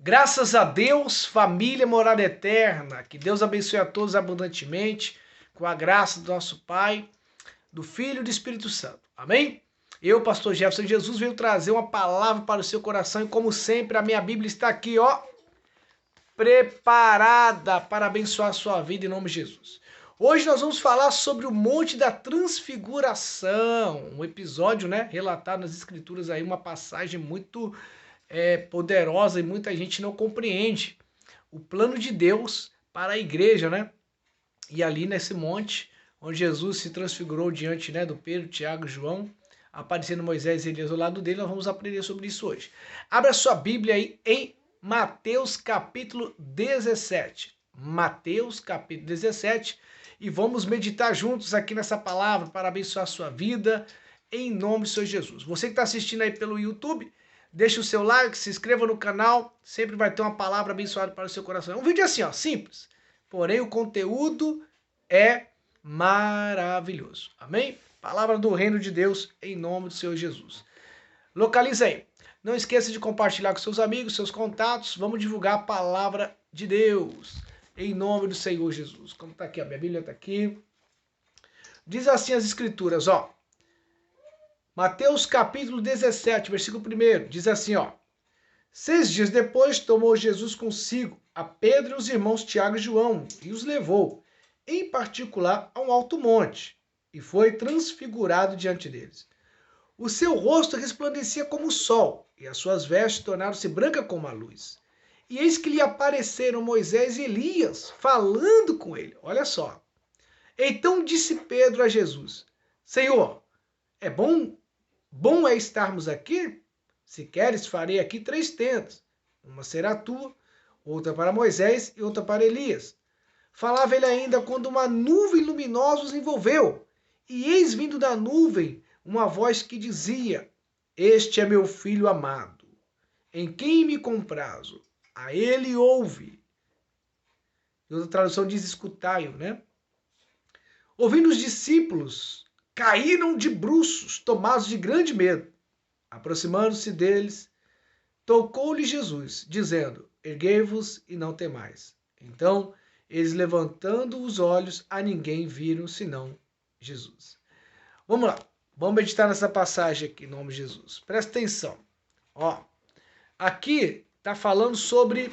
Graças a Deus, família morada eterna, que Deus abençoe a todos abundantemente, com a graça do nosso Pai, do Filho e do Espírito Santo. Amém? Eu, pastor Jefferson Jesus, venho trazer uma palavra para o seu coração e como sempre a minha Bíblia está aqui, ó, preparada para abençoar a sua vida em nome de Jesus. Hoje nós vamos falar sobre o Monte da Transfiguração, um episódio, né, relatado nas Escrituras aí, uma passagem muito poderosa e muita gente não compreende o plano de Deus para a igreja, né? E ali nesse monte, onde Jesus se transfigurou diante, né, do Pedro, Tiago e João, aparecendo Moisés e Elias ao lado dele, nós vamos aprender sobre isso hoje. Abra sua Bíblia aí em Mateus capítulo 17. Mateus capítulo 17. E vamos meditar juntos aqui nessa palavra para abençoar a sua vida, em nome do Senhor Jesus. Você que está assistindo aí pelo YouTube, deixa o seu like, se inscreva no canal, sempre vai ter uma palavra abençoada para o seu coração. É um vídeo assim, ó, simples, porém o conteúdo é maravilhoso. Amém? Palavra do reino de Deus em nome do Senhor Jesus. Localiza aí. Não esqueça de compartilhar com seus amigos, seus contatos. Vamos divulgar a palavra de Deus em nome do Senhor Jesus. Como está aqui, a minha Bíblia está aqui. Diz assim as Escrituras, ó. Mateus capítulo 17, versículo 1, diz assim, ó. 6 dias depois, tomou Jesus consigo a Pedro e os irmãos Tiago e João e os levou, em particular, a um alto monte, e foi transfigurado diante deles. O seu rosto resplandecia como o sol, e as suas vestes tornaram-se brancas como a luz. E eis que lhe apareceram Moisés e Elias, falando com ele. Olha só. Então disse Pedro a Jesus, Senhor, é bom é estarmos aqui? Se queres, farei aqui 3 tendas. Uma será tua, outra para Moisés e outra para Elias. Falava ele ainda quando uma nuvem luminosa os envolveu. E eis vindo da nuvem uma voz que dizia, Este é meu filho amado, em quem me comprazo. A ele ouve. E outra tradução diz, escutai-o, né? Ouvindo os discípulos, caíram de bruços, tomados de grande medo. Aproximando-se deles, tocou-lhe Jesus, dizendo, erguei-vos e não temais. Então, eles levantando os olhos, a ninguém viram, senão Jesus. Vamos lá, vamos meditar nessa passagem aqui, em nome de Jesus. Presta atenção. Ó, aqui está falando sobre,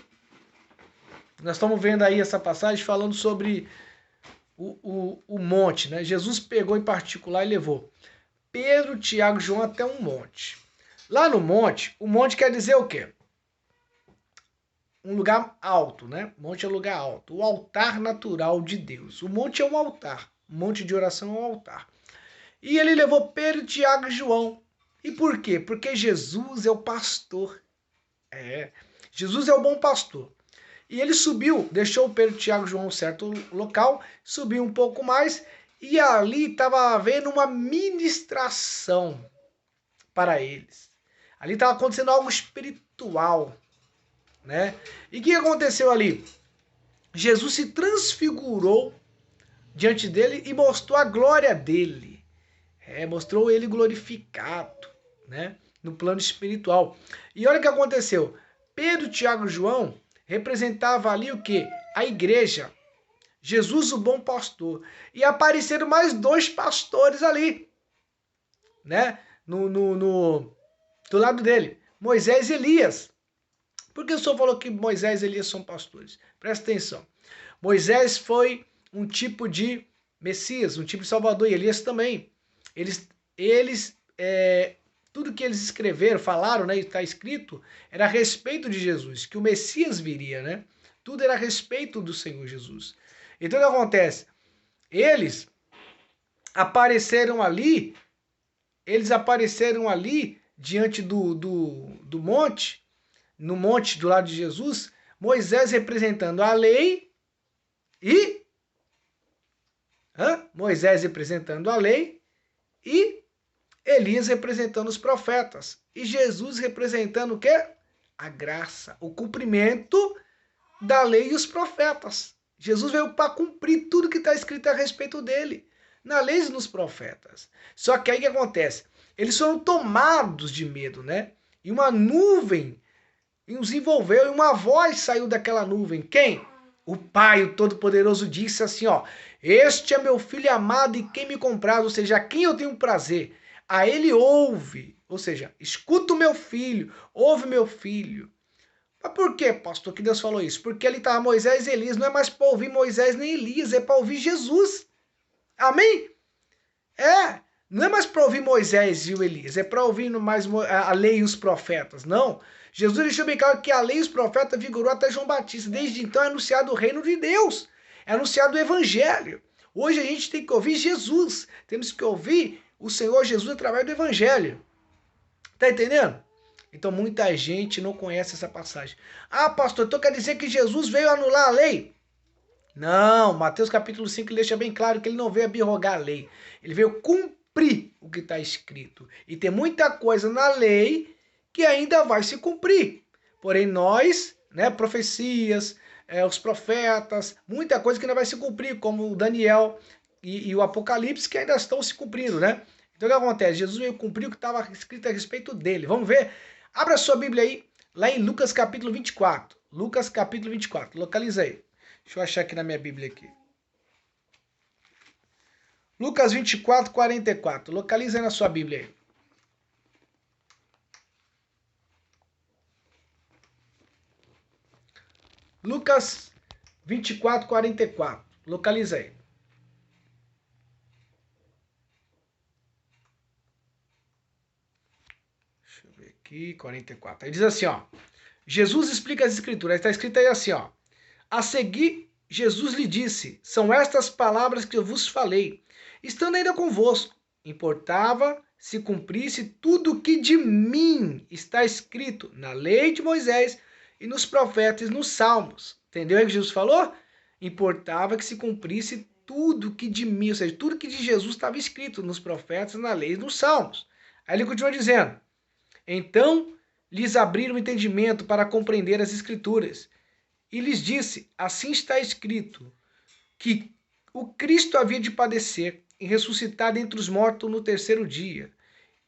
nós estamos vendo aí essa passagem falando sobre o monte, né? Jesus pegou em particular e levou Pedro, Tiago e João até um monte. Lá no monte, o monte quer dizer o quê? Um lugar alto, né? Monte é um lugar alto. O altar natural de Deus. O monte é um altar. O monte de oração é um altar. E ele levou Pedro, Tiago e João. E por quê? Porque Jesus é o pastor. Jesus é o bom pastor. E ele subiu, deixou Pedro, Tiago e João em um certo local, subiu um pouco mais e ali estava havendo uma ministração para eles. Ali estava acontecendo algo espiritual, né? E o que aconteceu ali? Jesus se transfigurou diante dele e mostrou a glória dele. Mostrou ele glorificado, né? No plano espiritual. E olha o que aconteceu. Pedro, Tiago e João representava ali o quê? A igreja. Jesus, o bom pastor. E apareceram mais 2 pastores ali, né? Do lado dele. Moisés e Elias. Por que o senhor falou que Moisés e Elias são pastores? Presta atenção. Moisés foi um tipo de Messias, um tipo de Salvador. E Elias também. Tudo que eles escreveram, falaram, né, e está escrito, era a respeito de Jesus, que o Messias viria, né? Tudo era a respeito do Senhor Jesus. Então o que acontece? Eles apareceram ali diante do monte, no monte do lado de Jesus, Moisés representando a lei e Elias representando os profetas. E Jesus representando o quê? A graça, o cumprimento da lei e os profetas. Jesus veio para cumprir tudo que está escrito a respeito dele, na lei e nos profetas. Só que aí o que acontece? Eles foram tomados de medo, né? E uma nuvem e nos envolveu, e uma voz saiu daquela nuvem. Quem? O Pai, o Todo-Poderoso, disse assim, ó: este é meu filho amado e quem me compraz, ou seja, a quem eu tenho prazer. A ele ouve, ou seja, escuta o meu filho, ouve meu filho. Mas por que, pastor, que Deus falou isso? Porque ali estava Moisés e Elias, não é mais para ouvir Moisés nem Elias, é para ouvir Jesus. Amém? Não é mais para ouvir Moisés e o Elias, é para ouvir mais a lei e os profetas, não. Jesus deixou bem claro que a lei e os profetas vigorou até João Batista. Desde então é anunciado o reino de Deus, é anunciado o evangelho. Hoje a gente tem que ouvir Jesus, temos que ouvir o Senhor Jesus através do evangelho. Tá entendendo? Então muita gente não conhece essa passagem. Ah, pastor, então quer dizer que Jesus veio anular a lei? Não, Mateus capítulo 5 deixa bem claro que ele não veio abrogar a lei. Ele veio cumprir o que está escrito. E tem muita coisa na lei que ainda vai se cumprir. Porém nós, né, profecias, os profetas, muita coisa que ainda vai se cumprir, como o Daniel e o Apocalipse, que ainda estão se cumprindo, né? Então o que acontece? Jesus veio cumprir o que estava escrito a respeito dele. Vamos ver? Abra sua Bíblia aí, lá em Lucas capítulo 24. Lucas capítulo 24, localiza aí. Deixa eu achar aqui na minha Bíblia aqui. Lucas 24, 44. Localiza aí na sua Bíblia aí. Lucas 24, 44. Localiza aí. Deixa eu ver aqui, 44. Aí diz assim, ó. Jesus explica as escrituras. Está escrito aí assim, ó. A seguir, Jesus lhe disse: são estas palavras que eu vos falei, estando ainda convosco. Importava se cumprisse tudo o que de mim está escrito na lei de Moisés e nos profetas e nos salmos. Entendeu aí o que Jesus falou? Importava que se cumprisse tudo que de mim, ou seja, tudo que de Jesus estava escrito nos profetas, na lei e nos salmos. Aí ele continua dizendo: então lhes abriram o entendimento para compreender as escrituras. E lhes disse: assim está escrito, que o Cristo havia de padecer e ressuscitar dentre os mortos no terceiro dia,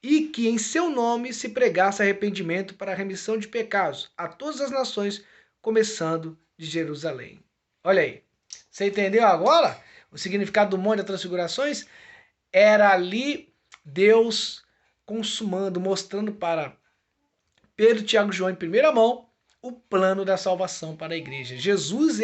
e que em seu nome se pregasse arrependimento para a remissão de pecados a todas as nações, começando de Jerusalém. Olha aí, você entendeu agora o significado do Monte das Transfigurações? Era ali Deus consumando, mostrando para Pedro, Tiago e João em primeira mão o plano da salvação para a igreja. Jesus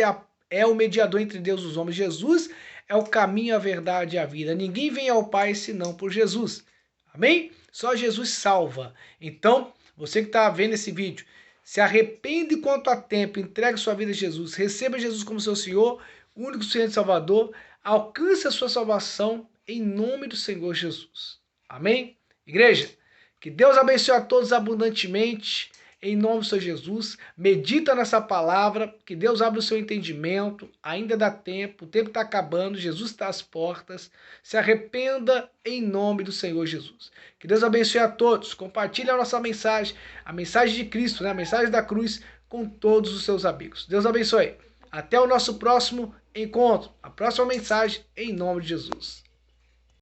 é o mediador entre Deus e os homens. Jesus é o caminho, a verdade e a vida. Ninguém vem ao Pai senão por Jesus. Amém? Só Jesus salva. Então, você que está vendo esse vídeo, se arrepende quanto a tempo, entregue sua vida a Jesus, receba Jesus como seu Senhor, o único Senhor e Salvador, alcance a sua salvação em nome do Senhor Jesus. Amém? Igreja, que Deus abençoe a todos abundantemente, em nome do Senhor Jesus. Medita nessa palavra, que Deus abra o seu entendimento, ainda dá tempo, o tempo está acabando, Jesus está às portas. Se arrependa em nome do Senhor Jesus. Que Deus abençoe a todos. Compartilhe a nossa mensagem, a mensagem de Cristo, né? A mensagem da cruz, com todos os seus amigos. Deus abençoe. Até o nosso próximo encontro, a próxima mensagem, em nome de Jesus.